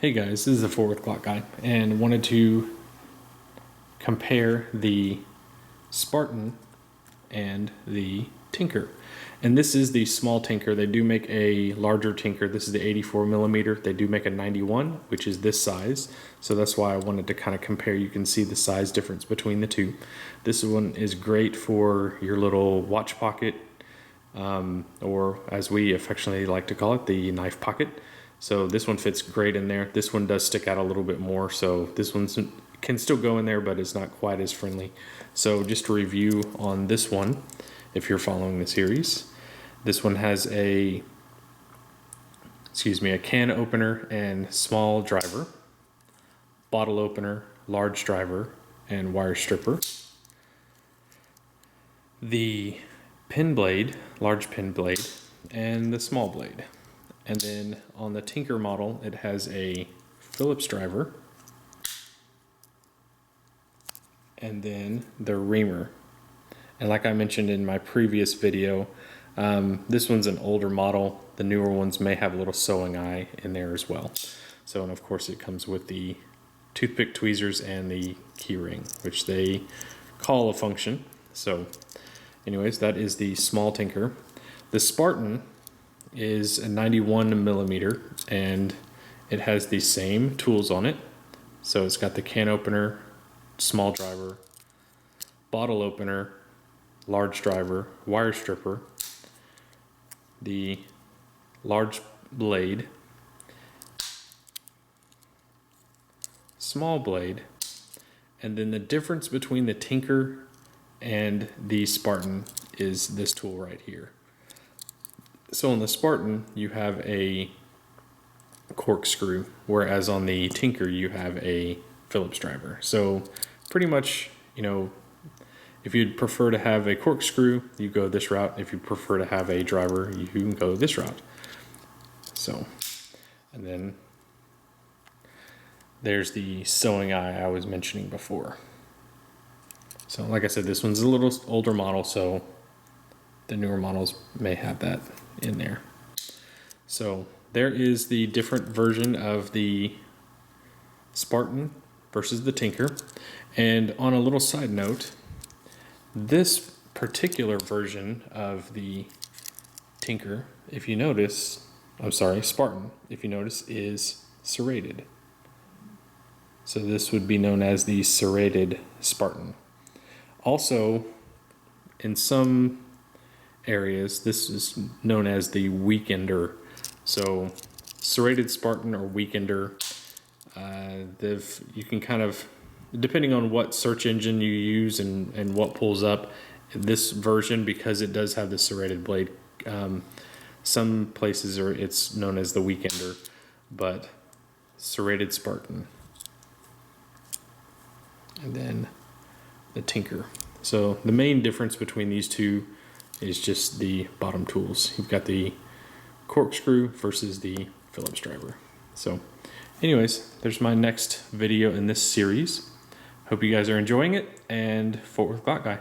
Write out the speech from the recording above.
Hey guys, this is the Forward Clock Guy, and wanted to compare the Spartan and the Tinker. And this is the small Tinker. They do make a larger Tinker. This is the 84 millimeter. They do make a 91, which is this size. So that's why I wanted to kind of compare. You can see the size difference between the two. This one is great for your little watch pocket, or as we affectionately like to call it, the knife pocket. So this one fits great in there. This one does stick out a little bit more, so this one can still go in there, but it's not quite as friendly. So just to review on this one, if you're following the series, this one has a can opener and small driver, bottle opener, large driver, and wire stripper. The pin blade, large pin blade, and the small blade. And then on the Tinker model, it has a Phillips driver, and then the reamer. And like I mentioned in my previous video, this one's an older model. The newer ones may have a little sewing eye in there as well. So, and of course it comes with the toothpick tweezers and the key ring, which they call a function. So anyways, that is the small Tinker. The Spartan is a 91 millimeter, and it has the same tools on it. So it's got the can opener, small driver, bottle opener, large driver, wire stripper, the large blade, small blade, and then the difference between the Tinker and the Spartan is this tool right here. So on the Spartan, you have a corkscrew, whereas on the Tinker, you have a Phillips driver. So pretty much, you know, if you'd prefer to have a corkscrew, you go this route. If you prefer to have a driver, you can go this route. So, and then there's the sewing eye I was mentioning before. So like I said, this one's a little older model, so the newer models may have that in there. So there is the different version of the Spartan versus the Tinker. And on a little side note, this particular version of the Tinker, if you notice, Spartan, if you notice, is serrated. So this would be known as the serrated Spartan. Also, in some areas, this is known as the weekender. So serrated Spartan or weekender, you can kind of, depending on what search engine you use and what pulls up, this version, because it does have the serrated blade, some places it's known as the weekender, but serrated Spartan. And then the Tinker. So the main difference between these two is just the bottom tools. You've got the corkscrew versus the Phillips driver. So anyways, there's my next video in this series. Hope you guys are enjoying it, and forward with Clock Guy.